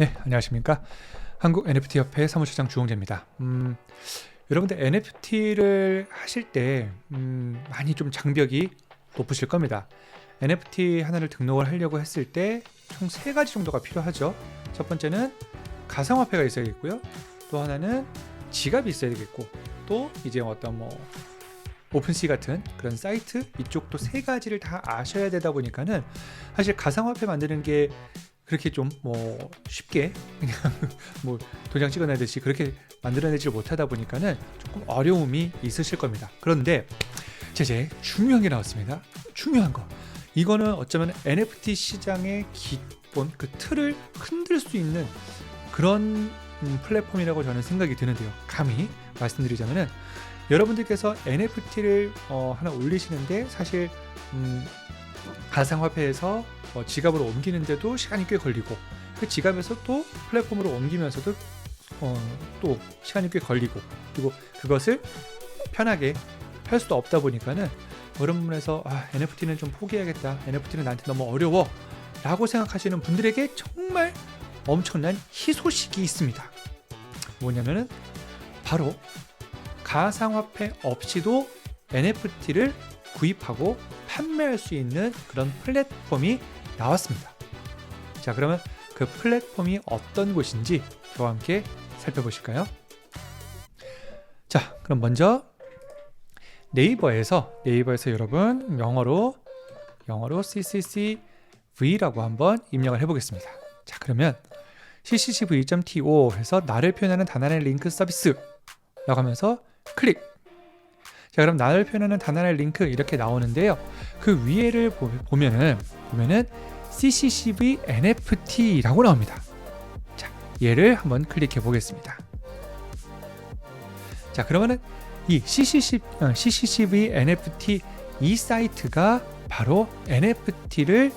네, 안녕하십니까. 한국 NFT협회 사무처장 주홍재입니다. 여러분들 NFT를 하실 때 많이 좀 장벽이 높으실 겁니다. NFT 하나를 등록을 하려고 했을 때 총 3가지 정도가 필요하죠. 첫 번째는 가상화폐가 있어야겠고요. 또 하나는 지갑이 있어야 되겠고, 또 이제 어떤 오픈시 같은 그런 사이트, 이쪽도 3가지를 다 아셔야 되다 보니까는 사실 가상화폐 만드는 게 그렇게 좀 쉽게 그냥 도장 찍어내듯이 그렇게 만들어내지를 못하다 보니까는 조금 어려움이 있으실 겁니다. 그런데 이제 중요한 게 나왔습니다. 중요한 거. 이거는 어쩌면 NFT 시장의 기본 그 틀을 흔들 수 있는 그런 플랫폼이라고 저는 생각이 드는데요. 감히 말씀드리자면은 여러분들께서 NFT를 하나 올리시는데 사실 가상화폐에서 지갑으로 옮기는데도 시간이 꽤 걸리고, 그 지갑에서 또 플랫폼으로 옮기면서도 또 시간이 꽤 걸리고, 그리고 그것을 편하게 할 수도 없다 보니까는 그런 부분에서 NFT는 좀 포기해야겠다, NFT는 나한테 너무 어려워 라고 생각하시는 분들에게 정말 엄청난 희소식이 있습니다. 뭐냐면은 바로 가상화폐 없이도 NFT를 구입하고 판매할 수 있는 그런 플랫폼이 나왔습니다. 자, 그러면 그 플랫폼이 어떤 곳인지 저와 함께 살펴보실까요? 자, 그럼 먼저 네이버에서 여러분 영어로 CCCV라고 한번 입력을 해보겠습니다. 자, 그러면 cccv.to 해서 나를 표현하는 단안의 링크 서비스라고 하면서 클릭. 자, 그럼 나를 표현하는 단안의 링크 이렇게 나오는데요. 그 위에를 보면은 CCCV NFT라고 나옵니다. 자, 얘를 한번 클릭해 보겠습니다. 자, 그러면은 이 CCCV NFT 이 사이트가 바로 NFT를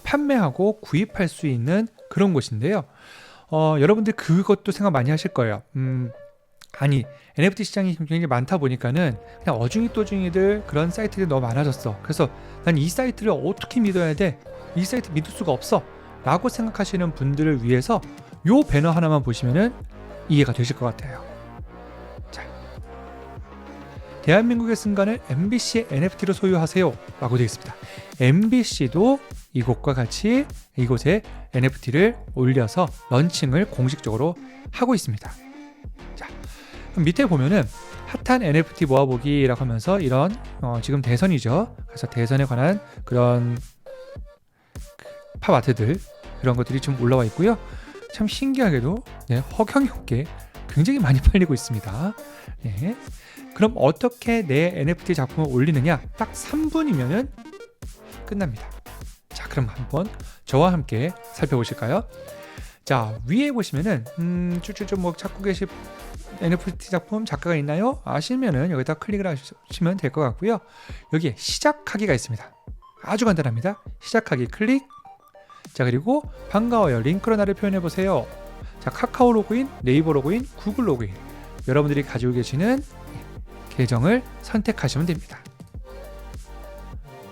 판매하고 구입할 수 있는 그런 곳인데요. 여러분들 그것도 생각 많이 하실 거예요. 아니, NFT 시장이 굉장히 많다 보니까는 그냥 어중이또중이들 그런 사이트들이 너무 많아졌어. 그래서 난 이 사이트를 어떻게 믿어야 돼? 이 사이트 믿을 수가 없어 라고 생각하시는 분들을 위해서 요 배너 하나만 보시면은 이해가 되실 것 같아요. 자, 대한민국의 순간을 MBC의 NFT로 소유하세요 라고 되어 있습니다. MBC도 이곳과 같이 이곳에 NFT를 올려서 런칭을 공식적으로 하고 있습니다. 자, 그럼 밑에 보면은 핫한 NFT 모아보기라고 하면서 이런 지금 대선이죠. 그래서 대선에 관한 그런 팝아트들, 그런 것들이 좀 올라와 있고요. 참 신기하게도 허경이 없게 굉장히 많이 팔리고 있습니다. 네. 그럼 어떻게 내 NFT 작품을 올리느냐? 딱 3분이면은 끝납니다. 자, 그럼 한번 저와 함께 살펴보실까요? 자, 위에 보시면은 쭉쭉쭉 찾고 계신 NFT 작품 작가가 있나요? 아시면은 여기다 클릭을 하시면 될 것 같고요. 여기에 시작하기가 있습니다. 아주 간단합니다. 시작하기 클릭. 자, 그리고 반가워요, 링크로 나를 표현해 보세요. 자, 카카오 로그인, 네이버 로그인, 구글 로그인, 여러분들이 가지고 계시는 계정을 선택하시면 됩니다.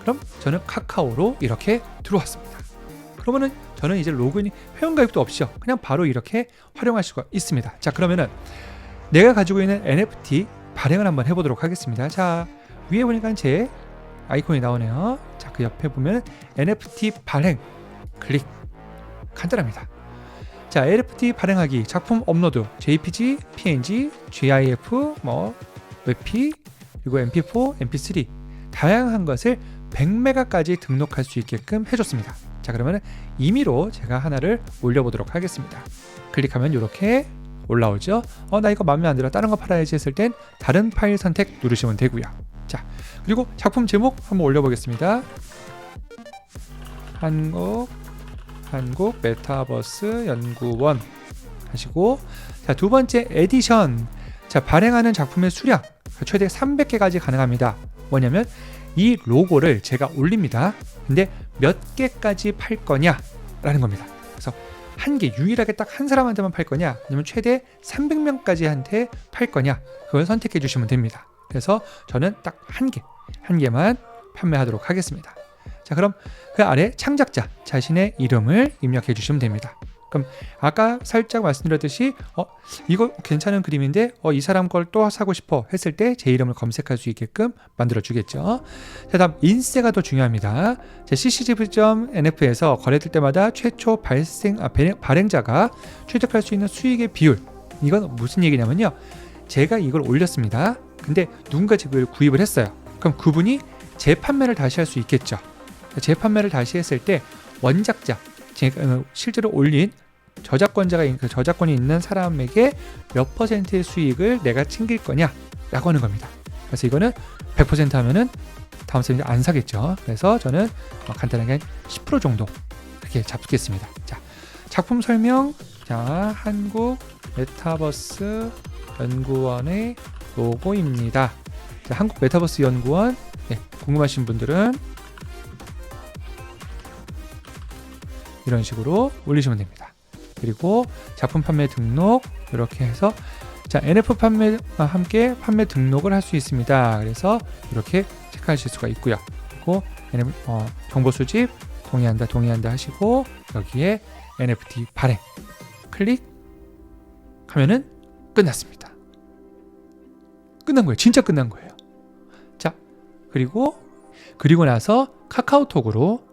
그럼 저는 카카오로 이렇게 들어왔습니다. 그러면은 저는 이제 로그인이 회원가입도 없이요, 그냥 바로 이렇게 활용할 수가 있습니다. 자, 그러면은 내가 가지고 있는 NFT 발행을 한번 해보도록 하겠습니다. 자, 위에 보니까 제 아이콘이 나오네요. 자, 그 옆에 보면 NFT 발행 클릭. 간단합니다. 자, NFT 발행하기, 작품 업로드, JPG, PNG, GIF, WebP, 그리고 MP4, MP3 다양한 것을 100메가까지 등록할 수 있게끔 해줬습니다. 자, 그러면 임의로 제가 하나를 올려보도록 하겠습니다. 클릭하면 이렇게 올라오죠. 나 이거 마음에 안 들어, 다른 거 팔아야지 했을 땐 다른 파일 선택 누르시면 되고요. 자, 그리고 작품 제목 한번 올려보겠습니다. 한국 메타버스 연구원 하시고, 자, 두 번째 에디션. 자, 발행하는 작품의 수량 최대 300개까지 가능합니다. 뭐냐면 이 로고를 제가 올립니다. 근데 몇 개까지 팔 거냐 라는 겁니다. 그래서 한 개, 유일하게 딱 한 사람한테만 팔 거냐, 아니면 최대 300명까지 한테 팔 거냐, 그걸 선택해 주시면 됩니다. 그래서 저는 딱 한 개만 판매하도록 하겠습니다. 자, 그럼 그 아래 창작자 자신의 이름을 입력해 주시면 됩니다. 그럼 아까 살짝 말씀드렸듯이 이거 괜찮은 그림인데 이 사람 걸 또 사고 싶어 했을 때 제 이름을 검색할 수 있게끔 만들어 주겠죠. 자, 다음 인세가 더 중요합니다. ccgv.nf에서 거래될 때마다 최초 발행자가 취득할 수 있는 수익의 비율. 이건 무슨 얘기냐면요, 제가 이걸 올렸습니다. 근데 누군가 지금 구입을 했어요. 그럼 그분이 재판매를 다시 할 수 있겠죠. 재판매를 다시 했을 때 원작자, 제가 실제로 올린 저작권이 있는 사람에게 몇 %의 수익을 내가 챙길 거냐 라고 하는 겁니다. 그래서 이거는 100% 하면은 다음 세대 안 사겠죠. 그래서 저는 간단하게 10% 정도 이렇게 잡겠습니다. 자, 작품 설명. 자, 한국 메타버스 연구원의 로고입니다. 자, 한국 메타버스 연구원. 네, 궁금하신 분들은 이런 식으로 올리시면 됩니다. 그리고 작품 판매 등록 이렇게 해서 자, NF 판매와 함께 판매 등록을 할 수 있습니다. 그래서 이렇게 체크하실 수가 있고요. 그리고 정보 수집 동의한다 하시고 여기에 NFT 발행 클릭하면은 끝났습니다. 끝난 거예요. 진짜 끝난 거예요. 자, 그리고 나서 카카오톡으로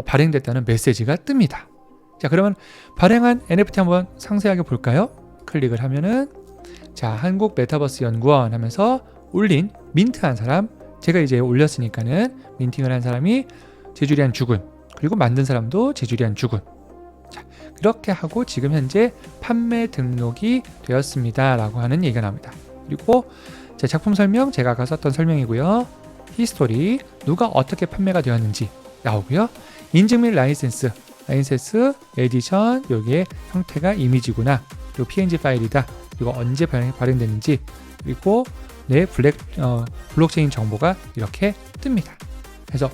발행됐다는 메시지가 뜹니다. 자, 그러면 발행한 NFT 한번 상세하게 볼까요? 클릭을 하면은 자, 한국 메타버스 연구원 하면서 올린 민트한 사람, 제가 이제 올렸으니까는 민팅을 한 사람이 제주리안 주군, 그리고 만든 사람도 제주리안 주군. 자, 이렇게 하고 지금 현재 판매 등록이 되었습니다 라고 하는 얘기가 나옵니다. 그리고 자, 작품 설명 제가 아까 썼던 설명이고요. 히스토리, 누가 어떻게 판매가 되었는지 나오고요. 인증 및 라이센스 에디션, 여기에 형태가 이미지구나, 그리고 PNG 파일이다, 그리고 언제 발행됐는지, 그리고 내 블록체인 정보가 이렇게 뜹니다. 그래서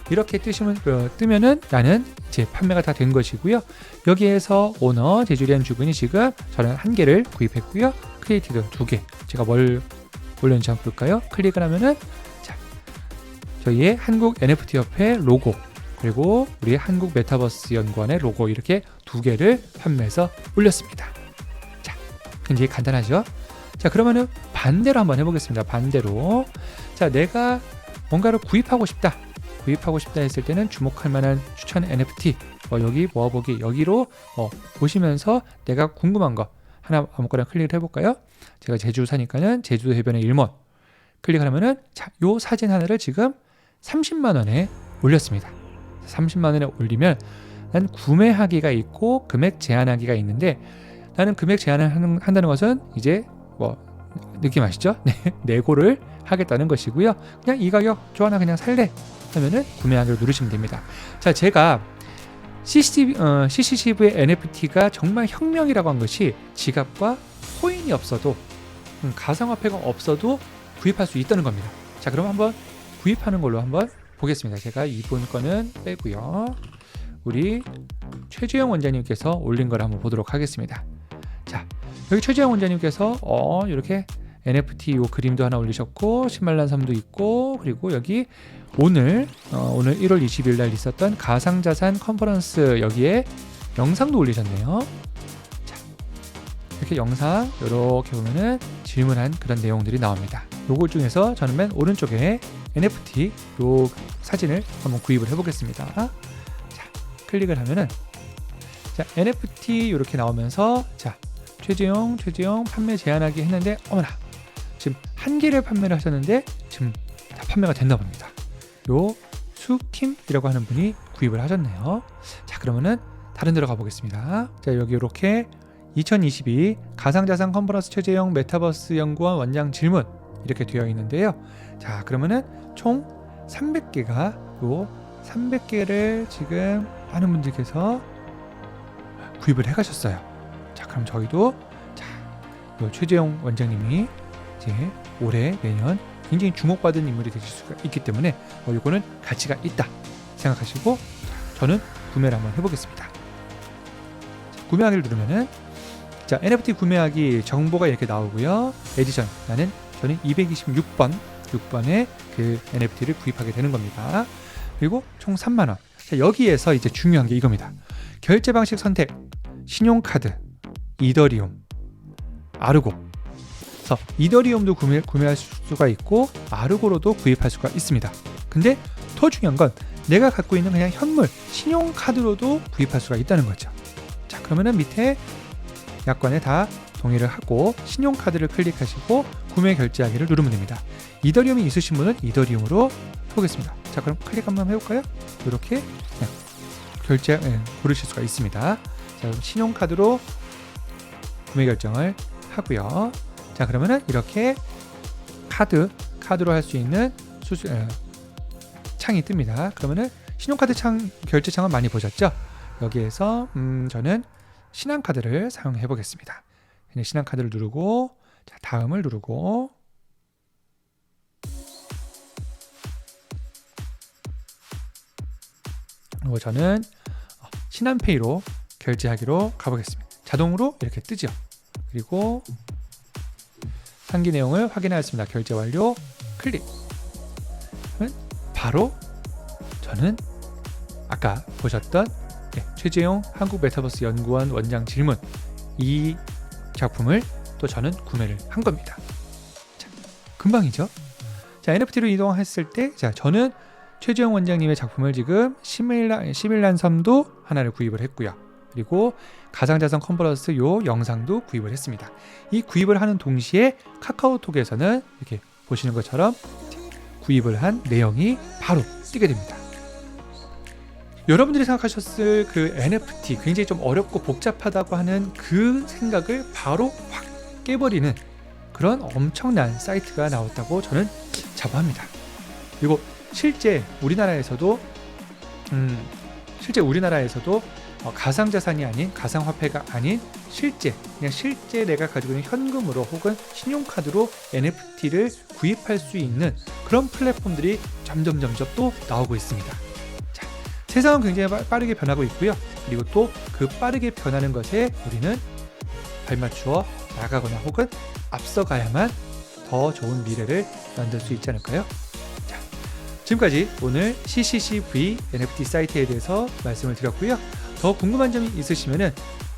이렇게 뜨면은 나는 이제 판매가 다 된 것이고요. 여기에서 오너 제주리안 주군이 지금 저는 1개를 구입했고요. 크리에이티드 2개. 제가 뭘 올렸는지 한번 볼까요? 클릭을 하면은 자, 저희의 한국 NFT 협회 로고, 그리고 우리 한국 메타버스 연구원의 로고, 이렇게 2개를 판매해서 올렸습니다. 자, 굉장히 간단하죠? 자, 그러면은 반대로 한번 해보겠습니다. 반대로. 자, 내가 뭔가를 구입하고 싶다 했을 때는 주목할 만한 추천 NFT, 여기 모아보기, 여기로 보시면서 내가 궁금한 거 하나 아무거나 클릭을 해볼까요? 제가 제주 사니까는 제주도 해변의 일몰 클릭을 하면은 자, 요 사진 하나를 지금 30만 원에 올렸습니다. 30만 원에 올리면 난 구매하기가 있고 금액 제한하기가 있는데, 나는 금액 제한을 한다는 것은 이제 느낌 아시죠? 네, 내고를 하겠다는 것이고요. 그냥 이 가격 좋아, 나 그냥 살래 하면은 구매하기를 누르시면 됩니다. 자, 제가 CCCV의 NFT가 정말 혁명이라고 한 것이 지갑과 코인이 없어도 가상화폐가 없어도 구입할 수 있다는 겁니다. 자, 그럼 한번 구입하는 걸로 한번 보겠습니다. 제가 이번 거는 빼고요. 우리 최재형 원장님께서 올린 걸 한번 보도록 하겠습니다. 자, 여기 최재형 원장님께서 이렇게 NFT 요 그림도 하나 올리셨고, 신말란 섬도 있고, 그리고 여기 오늘 1월 20일 날 있었던 가상자산 컨퍼런스 여기에 영상도 올리셨네요. 자, 이렇게 영상 이렇게 보면은 질문한 그런 내용들이 나옵니다. 요거 중에서 저는 맨 오른쪽에 NFT 요 사진을 한번 구입을 해보겠습니다. 자, 클릭을 하면은 자, NFT 이렇게 나오면서 자, 최재형 판매 제한하기 했는데 어머나, 지금 1개를 판매를 하셨는데 지금 다 판매가 됐나 봅니다. 요 수킴이라고 하는 분이 구입을 하셨네요. 자, 그러면은 다른 데로 가보겠습니다. 자, 여기 이렇게 2022 가상자산 컨퍼런스 최재형 메타버스 연구원 원장 질문 이렇게 되어 있는데요. 자, 그러면은 총 300개가 요 300개를 지금 많은 분들께서 구입을 해가셨어요. 자, 그럼 저희도 자, 요 최재형 원장님이 이제 올해 내년 굉장히 주목받은 인물이 되실 수가 있기 때문에 이거는 가치가 있다 생각하시고 저는 구매를 한번 해보겠습니다. 자, 구매하기를 누르면은 자, NFT 구매하기 정보가 이렇게 나오고요. 에디션 저는 226번에 그 NFT를 구입하게 되는 겁니다. 그리고 총 3만 원. 자, 여기에서 이제 중요한 게 이겁니다. 결제 방식 선택, 신용카드, 이더리움, 아르고. 그래서 이더리움도 구매할 수가 있고 아르고로도 구입할 수가 있습니다. 근데 더 중요한 건 내가 갖고 있는 그냥 현물, 신용카드로도 구입할 수가 있다는 거죠. 자, 그러면은 밑에 약관에 다 동의를 하고 신용카드를 클릭하시고 구매 결제하기를 누르면 됩니다. 이더리움이 있으신 분은 이더리움으로 해보겠습니다. 자, 그럼 클릭 한번 해볼까요? 이렇게 결제 고르실 수가 있습니다. 자, 그럼 신용카드로 구매 결정을 하고요. 자, 그러면은 이렇게 카드로 할 수 있는 창이 뜹니다. 그러면은 신용카드 결제 창은 많이 보셨죠? 여기에서 저는 신한카드를 사용해 보겠습니다. 신한카드를 누르고, 자, 다음을 누르고, 그리고 저는 신한페이로 결제하기로 가보겠습니다. 자동으로 이렇게 뜨죠. 그리고 상기 내용을 확인하였습니다. 결제 완료, 클릭. 바로 저는 아까 보셨던 최재용 한국메타버스연구원 원장 질문, 이 작품을 또 저는 구매를 한 겁니다. 자, 금방이죠. 자, NFT로 이동했을 때, 자, 저는 최재용 원장님의 작품을 지금 시밀란 섬도 하나를 구입을 했고요. 그리고 가상자산 컨퍼런스 요 영상도 구입을 했습니다. 이 구입을 하는 동시에 카카오톡에서는 이렇게 보시는 것처럼 구입을 한 내용이 바로 뜨게 됩니다. 여러분들이 생각하셨을 그 NFT 굉장히 좀 어렵고 복잡하다고 하는 그 생각을 바로 확 깨버리는 그런 엄청난 사이트가 나왔다고 저는 자부합니다. 그리고 실제 우리나라에서도 가상자산이 아닌, 가상화폐가 아닌 실제 내가 가지고 있는 현금으로 혹은 신용카드로 NFT를 구입할 수 있는 그런 플랫폼들이 점점 또 나오고 있습니다. 자, 세상은 굉장히 빠르게 변하고 있고요. 그리고 또 그 빠르게 변하는 것에 우리는 발맞추어 나가거나 혹은 앞서가야만 더 좋은 미래를 만들 수 있지 않을까요? 자, 지금까지 오늘 CCCV NFT 사이트에 대해서 말씀을 드렸고요. 더 궁금한 점이 있으시면은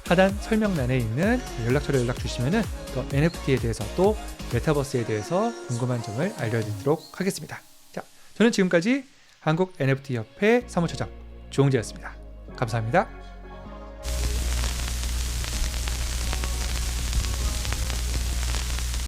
하단 설명란에 있는 연락처로 연락 주시면은 또 NFT에 대해서 또 메타버스에 대해서 궁금한 점을 알려드리도록 하겠습니다. 자, 저는 지금까지 한국 NFT 협회 사무처장 주홍재였습니다. 감사합니다.